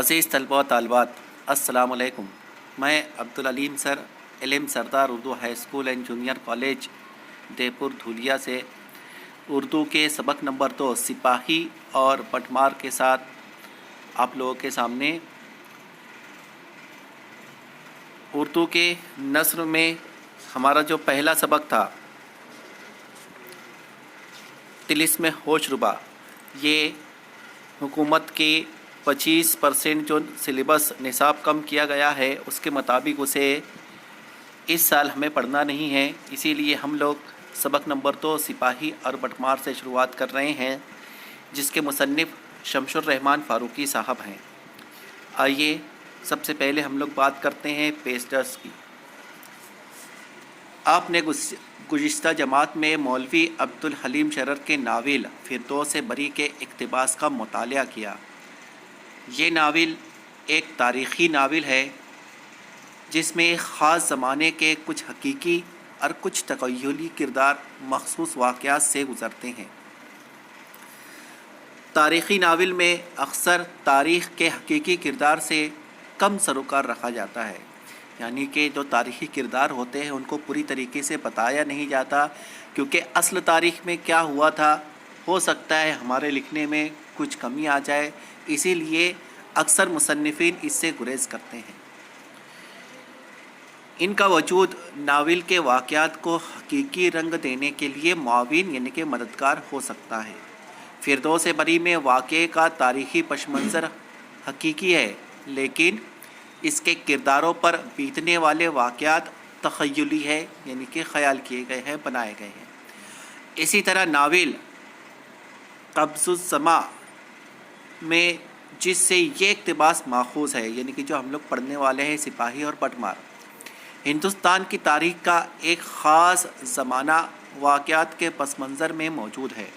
عزیز طلبہ و طالبات، السلام علیکم۔ میں Abdul Aleem Sar Alam Sardar Urdu high school and junior college Deopur Dhulia سے اردو کے سبق نمبر 2 سپاہی اور بٹمار کے ساتھ آپ لوگوں کے سامنے اردو کے نثر میں ہمارا جو پہلا سبق تھا طلسم ہوش ربا، یہ حکومت کی 25% جو سلیبس نصاب کم کیا گیا ہے اس کے مطابق اسے اس سال ہمیں پڑھنا نہیں ہے، اسی لیے ہم لوگ سبق نمبر 2 سپاہی اور بٹمار سے شروعات کر رہے ہیں، جس کے مصنف شمس الرحمن فاروقی صاحب ہیں۔ آئیے سب سے پہلے ہم لوگ بات کرتے ہیں پیسٹرز کی۔ آپ نے گزشتہ جماعت میں مولوی عبدالحلیم شرر کے ناول فردوس بری کے اقتباس کا مطالعہ کیا۔ یہ ناول ایک تاریخی ناول ہے جس میں ایک خاص زمانے کے کچھ حقیقی اور کچھ تخیلی کردار مخصوص واقعات سے گزرتے ہیں۔ تاریخی ناول میں اکثر تاریخ کے حقیقی کردار سے کم سروکار رکھا جاتا ہے، یعنی کہ جو تاریخی کردار ہوتے ہیں ان کو پوری طریقے سے بتایا نہیں جاتا، کیونکہ اصل تاریخ میں کیا ہوا تھا ہو سکتا ہے ہمارے لکھنے میں کچھ کمی آ جائے، اسی لیے اکثر مصنفین اس سے گریز کرتے ہیں۔ ان کا وجود ناول کے واقعات کو حقیقی رنگ دینے کے لیے معاون یعنی کہ مددگار ہو سکتا ہے۔ فردوس بری میں واقعے کا تاریخی پس منظر حقیقی ہے، لیکن اس کے کرداروں پر بیتنے والے واقعات تخیلی ہے، یعنی کہ خیال کیے گئے ہیں، بنائے گئے ہیں۔ اسی طرح ناول قبض السماء میں جس سے یہ اقتباس ماخوذ ہے، یعنی کہ جو ہم لوگ پڑھنے والے ہیں سپاہی اور بٹمار، ہندوستان کی تاریخ کا ایک خاص زمانہ واقعات کے پس منظر میں موجود ہے۔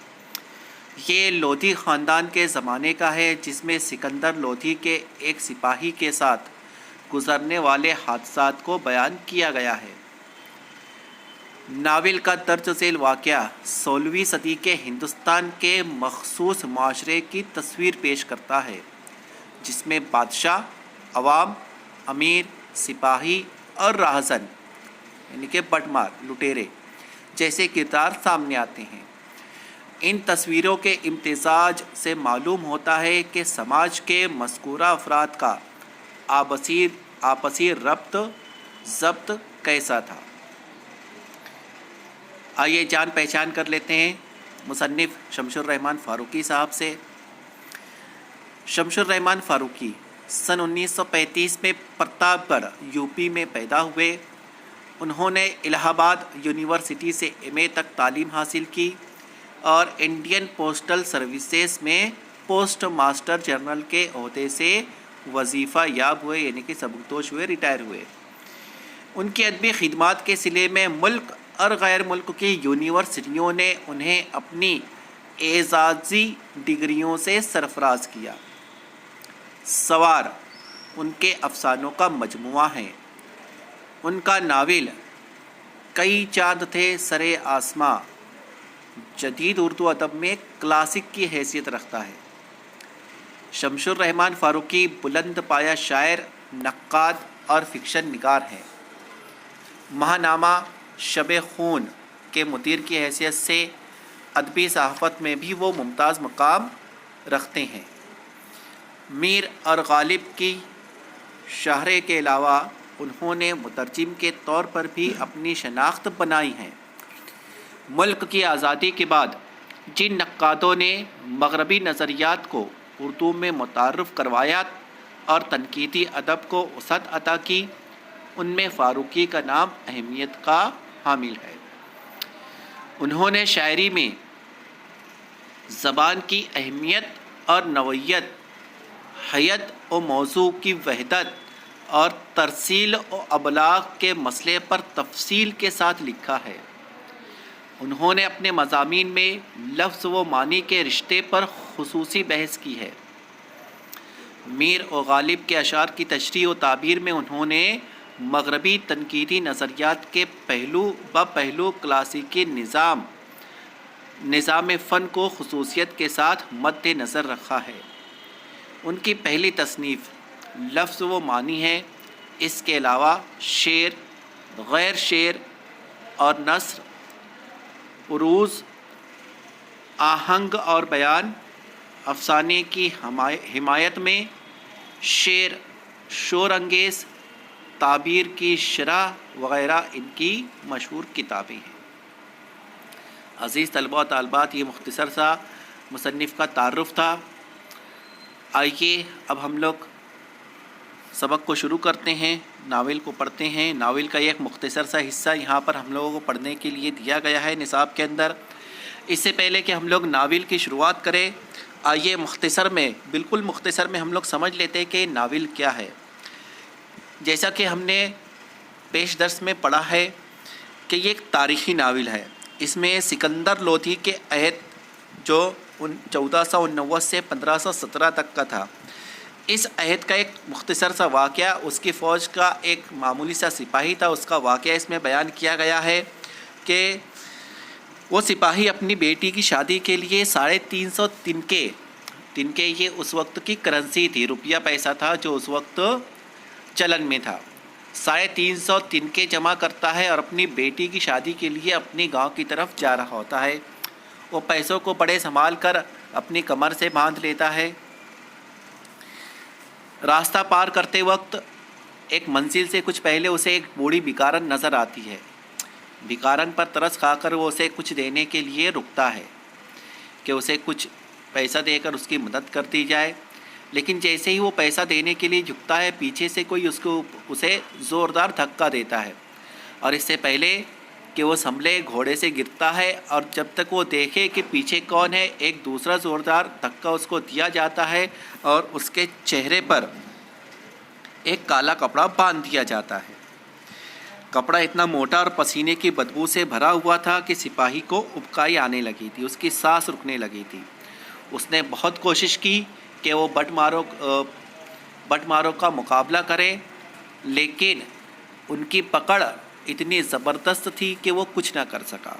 یہ لودھی خاندان کے زمانے کا ہے، جس میں سکندر لودھی کے ایک سپاہی کے ساتھ گزرنے والے حادثات کو بیان کیا گیا ہے۔ ناول کا درج ذیل واقعہ 16ویں صدی کے ہندوستان کے مخصوص معاشرے کی تصویر پیش کرتا ہے، جس میں بادشاہ، عوام، امیر، سپاہی اور راہزن یعنی کہ بٹمار لٹیرے جیسے کردار سامنے آتے ہیں۔ ان تصویروں کے امتزاج سے معلوم ہوتا ہے کہ سماج کے مذکورہ افراد کا آپسی ربط ضبط کیسا تھا۔ آئیے جان پہچان کر لیتے ہیں مصنف شمس الرحمن فاروقی صاحب سے۔ شمس الرحمن فاروقی سن 1935 میں پرتاپ گڑھ یوپی میں پیدا ہوئے۔ انہوں نے الہ آباد یونیورسٹی سے ایم اے تک تعلیم حاصل کی اور انڈین پوسٹل سروسز میں پوسٹ ماسٹر جنرل کے عہدے سے وظیفہ یاب ہوئے، یعنی کہ سبکدوش ہوئے، ریٹائر ہوئے۔ ان کی ادبی خدمات کے صلے میں ملک اور غیر ملک کی یونیورسٹیوں نے انہیں اپنی اعزازی ڈگریوں سے سرفراز کیا۔ سوار ان کے افسانوں کا مجموعہ ہے۔ ان کا ناول کئی چاند تھے سرے آسماں جدید اردو ادب میں کلاسک کی حیثیت رکھتا ہے۔ شمس الرحمن فاروقی بلند پایہ شاعر، نقاد اور فکشن نگار ہیں۔ ماہنامہ شب خون کے مدیر کی حیثیت سے ادبی صحافت میں بھی وہ ممتاز مقام رکھتے ہیں۔ میر اور غالب کی شاہرے کے علاوہ انہوں نے مترجم کے طور پر بھی اپنی شناخت بنائی ہے۔ ملک کی آزادی کے بعد جن نقادوں نے مغربی نظریات کو اردو میں متعارف کروایا اور تنقیدی ادب کو وسعت عطا کی، ان میں فاروقی کا نام اہمیت کا حامل ہے۔ انہوں نے شاعری میں زبان کی اہمیت اور نوعیت، حیت و موضوع کی وحدت اور ترسیل و ابلاغ کے مسئلے پر تفصیل کے ساتھ لکھا ہے۔ انہوں نے اپنے مضامین میں لفظ و معنی کے رشتے پر خصوصی بحث کی ہے۔ میر و غالب کے اشعار کی تشریح و تعبیر میں انہوں نے مغربی تنقیدی نظریات کے پہلو بہ پہلو کلاسیکی نظام فن کو خصوصیت کے ساتھ مد نظر رکھا ہے۔ ان کی پہلی تصنیف لفظ و معنی ہے۔ اس کے علاوہ شعر، غیر شعر اور نثر، عروض، آہنگ اور بیان، افسانے کی حمایت میں، شعر، شور انگیز، تعبیر کی شرح وغیرہ ان کی مشہور کتابیں ہیں۔ عزیز طلباء و طالبات، یہ مختصر سا مصنف کا تعارف تھا۔ آئیے اب ہم لوگ سبق کو شروع کرتے ہیں، ناول کو پڑھتے ہیں۔ ناول کا ایک مختصر سا حصہ یہاں پر ہم لوگوں کو پڑھنے کے لیے دیا گیا ہے نصاب کے اندر۔ اس سے پہلے کہ ہم لوگ ناول کی شروعات کریں، آئیے بالکل مختصر میں ہم لوگ سمجھ لیتے ہیں کہ ناول کیا ہے۔ جیسا کہ ہم نے پیش درس میں پڑھا ہے کہ یہ ایک تاریخی ناول ہے۔ اس میں سکندر لودھی کے عہد جو 1489 سے 1517 تک کا تھا، اس عہد کا ایک مختصر سا واقعہ، اس کی فوج کا ایک معمولی سا سپاہی تھا، اس کا واقعہ اس میں بیان کیا گیا ہے کہ وہ سپاہی اپنی بیٹی کی شادی کے لیے 350 تنکے یہ اس وقت کی کرنسی تھی، روپیہ پیسہ تھا جو اس وقت چلن میں تھا، 350 تنکے جمع کرتا ہے اور اپنی بیٹی کی شادی کے لیے اپنی گاؤں کی طرف جا رہا ہوتا ہے۔ وہ پیسوں کو بڑے سنبھال کر اپنی کمر سے باندھ لیتا ہے۔ راستہ پار کرتے وقت ایک منزل سے کچھ پہلے اسے ایک بوڑھی بھکارن نظر آتی ہے۔ بھکارن پر ترس کھا کر وہ اسے کچھ دینے کے لیے رکتا ہے کہ اسے کچھ پیسہ دے کر اس کی مدد کر دی جائے، لیکن جیسے ہی وہ پیسہ دینے کے لیے جھکتا ہے، پیچھے سے کوئی اسے زوردار دھکا دیتا ہے، اور اس سے پہلے کہ وہ سنبھلے گھوڑے سے گرتا ہے، اور جب تک وہ دیکھے کہ پیچھے کون ہے، ایک دوسرا زوردار دھکا اس کو دیا جاتا ہے اور اس کے چہرے پر ایک کالا کپڑا باندھ دیا جاتا ہے۔ کپڑا اتنا موٹا اور پسینے کی بدبو سے بھرا ہوا تھا کہ سپاہی کو ابکائی آنے لگی تھی، اس کی سانس رکنے لگی تھی۔ اس نے بہت کوشش کی کہ وہ بٹ ماروں کا مقابلہ کرے، لیکن ان کی پکڑ اتنی زبردست تھی کہ وہ کچھ نہ کر سکا۔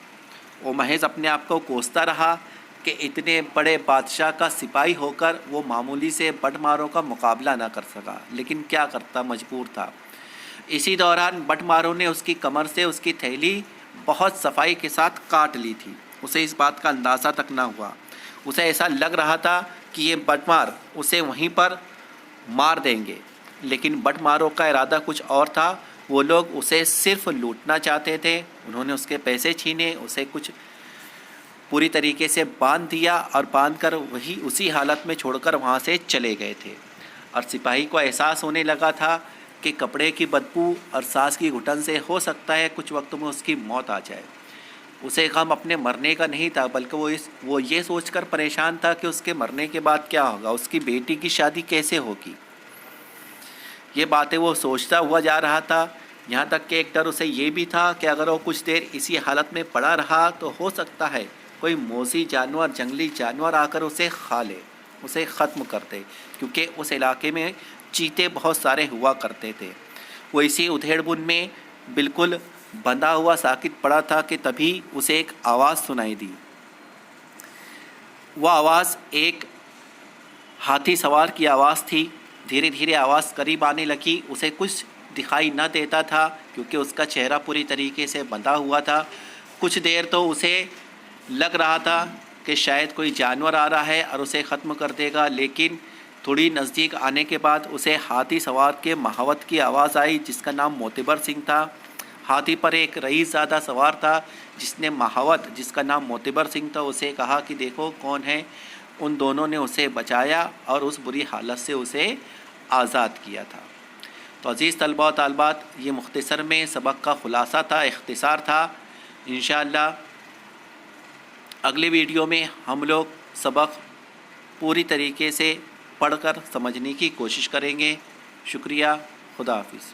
وہ محض اپنے آپ کو کوستا رہا کہ اتنے بڑے بادشاہ کا سپاہی ہو کر وہ معمولی سے بٹ ماروں کا مقابلہ نہ کر سکا، لیکن کیا کرتا، مجبور تھا۔ اسی دوران بٹ ماروں نے اس کی کمر سے اس کی تھیلی بہت صفائی کے ساتھ کاٹ لی تھی۔ اسے اس بات کا اندازہ تک نہ ہوا۔ اسے ایسا لگ رہا تھا کہ یہ بٹ مار اسے وہیں پر مار دیں گے، لیکن بٹ ماروں کا ارادہ کچھ اور تھا۔ وہ لوگ اسے صرف لوٹنا چاہتے تھے۔ انہوں نے اس کے پیسے چھینے، اسے کچھ پوری طریقے سے باندھ دیا اور باندھ کر اسی حالت میں چھوڑ کر وہاں سے چلے گئے تھے، اور سپاہی کو احساس ہونے لگا تھا کہ کپڑے کی بدبو اور سانس کی گھٹن سے ہو سکتا ہے کچھ وقت میں اس کی موت آ جائے۔ اسے غم اپنے مرنے کا نہیں تھا، بلکہ وہ یہ سوچ کر پریشان تھا کہ اس کے مرنے کے بعد کیا ہوگا، اس کی بیٹی کی شادی کیسے ہوگی۔ یہ باتیں وہ سوچتا ہوا جا رہا تھا، یہاں تک کہ ایک ڈر اسے یہ بھی تھا کہ اگر وہ کچھ دیر اسی حالت میں پڑا رہا تو ہو سکتا ہے کوئی موذی جانور، جنگلی جانور آ کر اسے کھا لے، اسے ختم کر دے، کیونکہ اس علاقے میں چیتے بہت سارے ہوا کرتے تھے۔ وہ اسی ادھیڑ بن میں بالکل بندھا ہوا ساکت پڑا تھا کہ تبھی اسے ایک آواز سنائی دی۔ وہ آواز ایک ہاتھی سوار کی آواز تھی۔ دھیرے دھیرے آواز قریب آنے لگی۔ اسے کچھ دکھائی نہ دیتا تھا کیونکہ اس کا چہرہ پوری طریقے سے بندھا ہوا تھا۔ کچھ دیر تو اسے لگ رہا تھا کہ شاید کوئی جانور آ رہا ہے اور اسے ختم کر دے گا، لیکن تھوڑی نزدیک آنے کے بعد اسے ہاتھی سوار کے مہاوت کی آواز آئی، جس کا نام موتبر سنگھ تھا۔ ہاتھی پر ایک رئیس زادہ سوار تھا جس نے مہاوت، جس کا نام موتبر سنگھ تھا، اسے کہا کہ دیکھو کون ہے۔ ان دونوں نے اسے بچایا اور اس بری حالت سے اسے آزاد کیا تھا۔ تو عزیز طلباء و طالبات، یہ مختصر میں سبق کا خلاصہ تھا، اختصار تھا۔ انشاءاللہ اگلے ویڈیو میں ہم لوگ سبق پوری طریقے سے پڑھ کر سمجھنے کی کوشش کریں گے۔ شکریہ، خدا حافظ۔